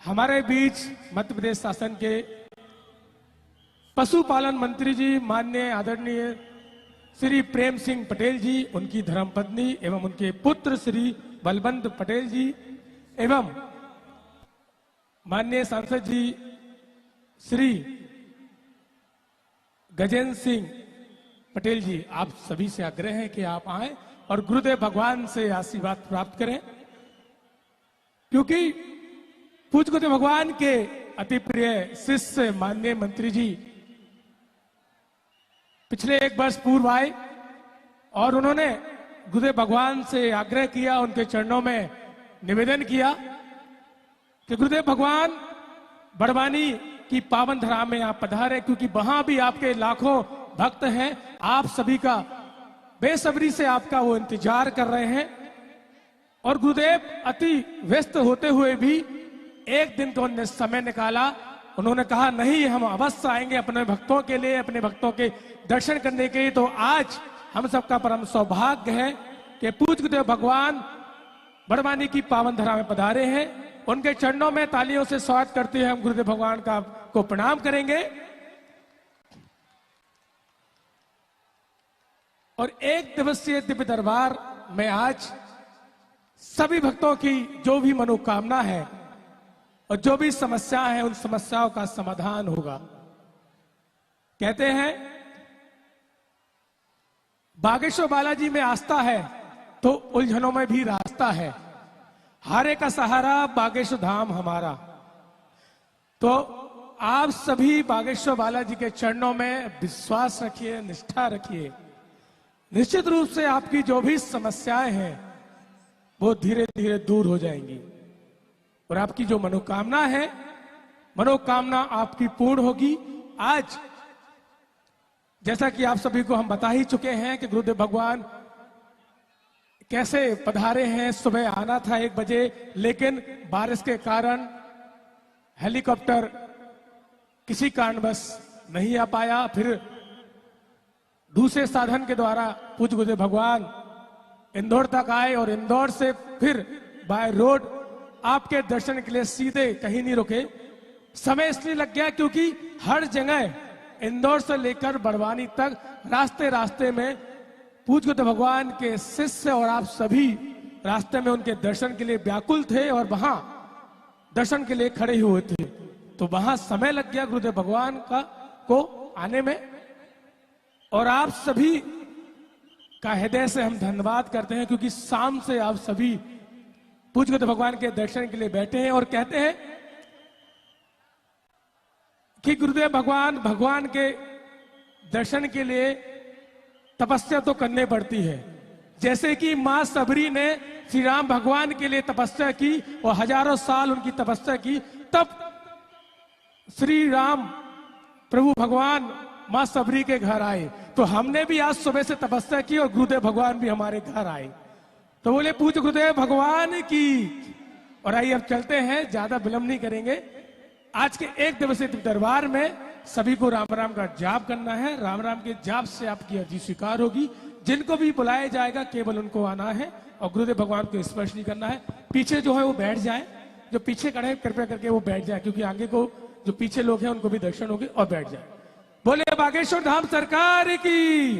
हमारे बीच मध्य प्रदेश शासन के पशुपालन मंत्री जी माननीय आदरणीय श्री प्रेम सिंह पटेल जी, उनकी धर्मपत्नी एवं उनके पुत्र श्री बलवंत पटेल जी एवं माननीय सांसद जी श्री गजेंद्र सिंह पटेल जी, आप सभी से आग्रह है कि आप आए और गुरुदेव भगवान से आशीर्वाद प्राप्त करें, क्योंकि पूज्य गुरुदेव भगवान के अति प्रिय शिष्य माननीय मंत्री जी पिछले 1 वर्ष पूर्व आए और उन्होंने गुरुदेव भगवान से आग्रह किया, उनके चरणों में निवेदन किया कि गुरुदेव भगवान बड़वानी की पावन धरा में आप पधारे, क्योंकि वहां भी आपके लाखों भक्त हैं। आप सभी का बेसब्री से आपका वो इंतजार कर रहे हैं और गुरुदेव अति व्यस्त होते हुए भी एक दिन तो उन्होंने समय निकाला। उन्होंने कहा नहीं, हम अवश्य आएंगे अपने भक्तों के लिए, अपने भक्तों के दर्शन करने के लिए। तो आज हम सबका परम सौभाग्य है कि पूज्य गुरुदेव भगवान बड़वानी की पावन धरा में पधारे हैं। उनके चरणों में तालियों से स्वागत करते हुए हम गुरुदेव भगवान का को प्रणाम करेंगे और 1 दिवसीय दिव्य दरबार में आज सभी भक्तों की जो भी मनोकामना है और जो भी समस्या है, उन समस्याओं का समाधान होगा। कहते हैं बागेश्वर बालाजी में आस्था है तो उलझनों में भी रास्ता है, हारे का सहारा बागेश्वर धाम हमारा। तो आप सभी बागेश्वर बालाजी के चरणों में विश्वास रखिए, निष्ठा रखिए। निश्चित रूप से आपकी जो भी समस्याएं हैं वो धीरे धीरे दूर हो जाएंगी और आपकी जो मनोकामना है, मनोकामना आपकी पूर्ण होगी। आज जैसा कि आप सभी को हम बता ही चुके हैं कि गुरुदेव भगवान कैसे पधारे हैं। सुबह आना था 1 बजे, लेकिन बारिश के कारण हेलीकॉप्टर किसी कारणवश नहीं आ पाया। फिर दूसरे साधन के द्वारा पूज्य गुरुदेव भगवान इंदौर तक आए और इंदौर से फिर बाय रोड आपके दर्शन के लिए सीधे कहीं नहीं रुके। समय इसलिए लग गया क्योंकि हर जगह इंदौर से लेकर बड़वानी तक रास्ते रास्ते में पूज्य गुरुदेव भगवान के शिष्य और आप सभी रास्ते में उनके दर्शन के लिए व्याकुल थे और वहां दर्शन के लिए खड़े हुए थे। तो वहां समय लग गया गुरुदेव भगवान को आने में और आप सभी का हृदय से हम धन्यवाद करते हैं, क्योंकि शाम से आप सभी पूज्य गुरुदेव भगवान के दर्शन के लिए बैठे हैं और कहते हैं कि गुरुदेव भगवान के दर्शन के लिए तपस्या तो करनी पड़ती है। जैसे कि मां सबरी ने श्री राम भगवान के लिए तपस्या की और हजारों साल उनकी तपस्या की, तब श्री राम प्रभु भगवान मां सबरी के घर आए। तो हमने भी आज सुबह से तपस्या की और गुरुदेव भगवान भी हमारे घर आए। तो बोले पूज्य गुरुदेव भगवान की। और आइए अब चलते हैं, ज्यादा विलंब नहीं करेंगे। आज के 1 दिवसीय दरबार में सभी को राम राम का जाप करना है। राम राम के जाप से आपकी अर्जी स्वीकार होगी। जिनको भी बुलाया जाएगा केवल उनको आना है और गुरुदेव भगवान को स्पर्श नहीं करना है। पीछे जो है वो बैठ जाए, जो पीछे खड़े हैं कृपया करके वो बैठ जाए, क्योंकि आगे को जो पीछे लोग हैं उनको भी दर्शन होगी, और बैठ जाए। बोले बागेश्वर धाम सरकार की,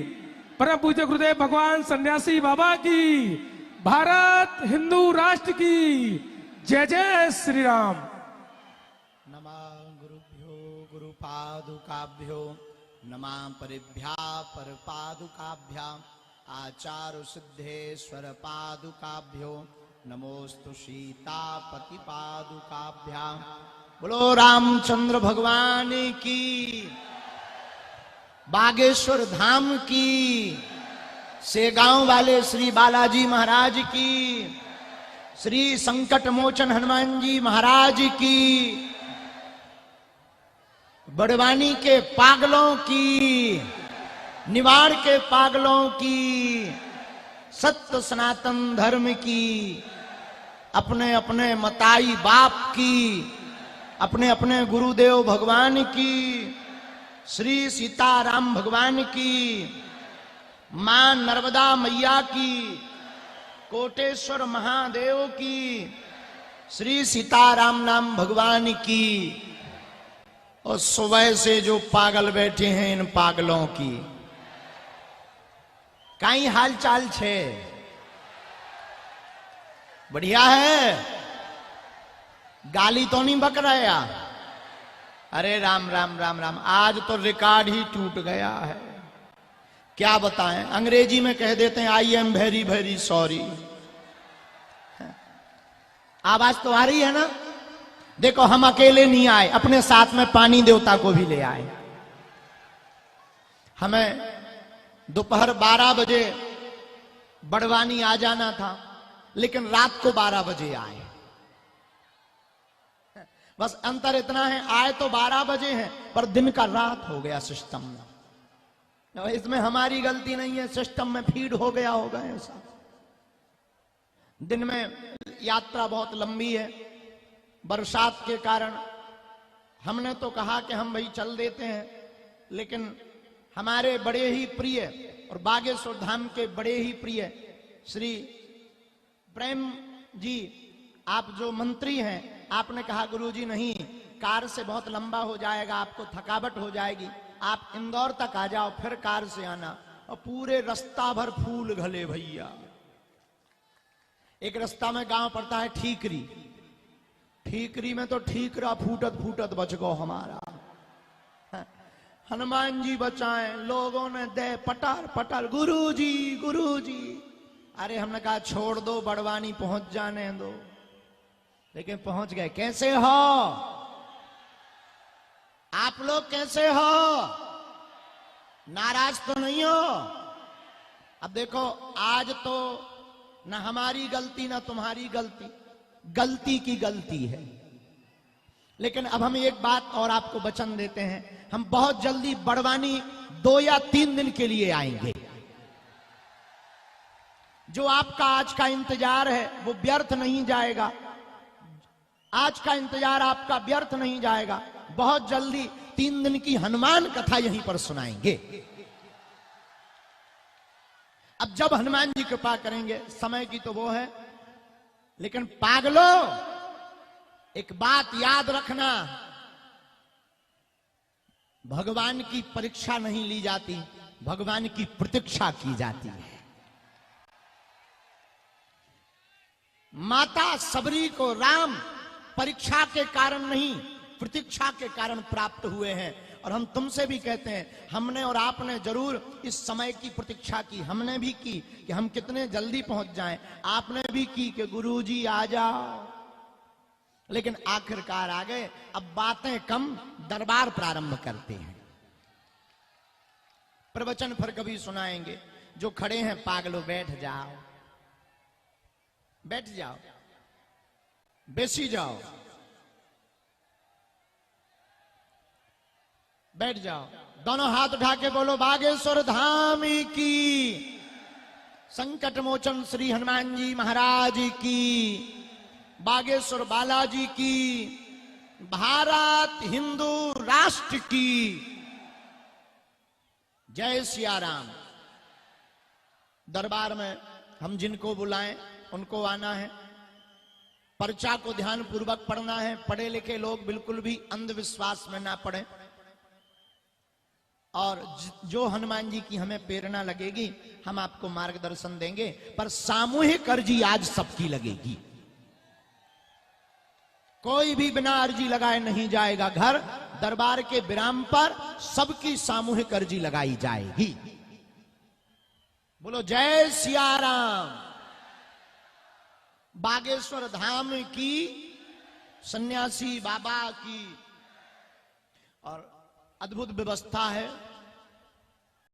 परम पूज्य गुरुदेव भगवान सन्यासी बाबा की, भारत हिंदू राष्ट्र की जय जय श्री राम। नमः गुरुभ्यो गुरुपादुकाभ्यो नमः परिभ्या परपादुकाभ्याम आचार्य सिद्धेश्वर पादुकाभ्यो नमोस्तु सीतापति पादुकाभ्याम। बोलो रामचंद्र भगवान की, बागेश्वर धाम की, सेगांव वाले श्री बालाजी महाराज की, श्री संकट मोचन हनुमान जी महाराज की, बड़वानी के पागलों की, निवाड़ के पागलों की, सत्य सनातन धर्म की, अपने अपने मताई बाप की, अपने अपने गुरुदेव भगवान की, श्री सीताराम भगवान की, मां नर्मदा मैया की, कोटेश्वर महादेव की, श्री सीताराम नाम भगवान की। और सुबह से जो पागल बैठे हैं इन पागलों की काई हाल चाल छे? बढ़िया है? गाली तो नहीं बक रहा? अरे राम राम राम राम, आज तो रिकॉर्ड ही टूट गया है। क्या बताएं, अंग्रेजी में कह देते हैं I am very very sorry. आवाज तो आ रही है ना? देखो, हम अकेले नहीं आए, अपने साथ में पानी देवता को भी ले आए। हमें दोपहर 12 बजे बड़वानी आ जाना था, लेकिन रात को 12 बजे आए। बस अंतर इतना है, आए तो 12 बजे हैं पर दिन का रात हो गया सिस्टम में। इसमें हमारी गलती नहीं है, सिस्टम में फीड हो गया होगा ऐसा। दिन में यात्रा बहुत लंबी है, बरसात के कारण हमने तो कहा कि हम भाई चल देते हैं, लेकिन हमारे बड़े ही प्रिय और बागेश्वर धाम के बड़े ही प्रिय श्री प्रेम जी, आप जो मंत्री हैं, आपने कहा गुरुजी नहीं, कार से बहुत लंबा हो जाएगा, आपको थकावट हो जाएगी, आप इंदौर तक आ जाओ, फिर कार से आना। और पूरे रास्ता भर फूल घले भैया। एक रास्ता में गांव पड़ता है ठीकरी, ठीकरी में तो ठीकरा फूटत फूटत बच गो हमारा। हनुमान जी बचाएं, लोगों ने दे पटार पटार गुरुजी गुरुजी। अरे हमने कहा छोड़ दो, बड़वानी पहुंच जाने दो, लेकिन पहुंच गए। कैसे हो आप लोग, कैसे हो? नाराज तो नहीं हो? अब देखो, आज तो ना हमारी गलती ना तुम्हारी गलती, गलती की गलती है। लेकिन अब हम एक बात और आपको वचन देते हैं, हम बहुत जल्दी बड़वानी 2 या 3 दिन के लिए आएंगे। जो आपका आज का इंतजार है वो व्यर्थ नहीं जाएगा, आज का इंतजार आपका व्यर्थ नहीं जाएगा। बहुत जल्दी 3 दिन की हनुमान कथा यहीं पर सुनाएंगे। अब जब हनुमान जी कृपा करेंगे, समय की तो वो है, लेकिन पागलों एक बात याद रखना, भगवान की परीक्षा नहीं ली जाती, भगवान की प्रतीक्षा की जाती है। माता सबरी को राम परीक्षा के कारण नहीं, प्रतीक्षा के कारण प्राप्त हुए हैं। और हम तुमसे भी कहते हैं, हमने और आपने जरूर इस समय की प्रतीक्षा की, हमने भी की कि हम कितने जल्दी पहुंच जाएं, आपने भी की कि गुरुजी आ जाओ, लेकिन आखिरकार आ गए। अब बातें कम, दरबार प्रारंभ करते हैं। प्रवचन फिर कभी सुनाएंगे। जो खड़े हैं पागलों बैठ जाओ, बैठ जाओ, बेसी जाओ, बैठ जाओ। दोनों हाथ उठा के बोलो बागेश्वर धाम की, संकट मोचन श्री हनुमान जी महाराज की, बागेश्वर बालाजी की, भारत हिंदू राष्ट्र की जय सिया राम। दरबार में हम जिनको बुलाएं उनको आना है, पर्चा को ध्यान पूर्वक पढ़ना है। पढ़े लिखे लोग बिल्कुल भी अंधविश्वास में ना पड़े, और जो हनुमान जी की हमें प्रेरणा लगेगी हम आपको मार्गदर्शन देंगे, पर सामूहिक अर्जी आज सबकी लगेगी। कोई भी बिना अर्जी लगाए नहीं जाएगा घर। दरबार के विराम पर सबकी सामूहिक अर्जी लगाई जाएगी। बोलो जय सिया राम। बागेश्वर धाम की, सन्यासी बाबा की, और अद्भुत व्यवस्था है।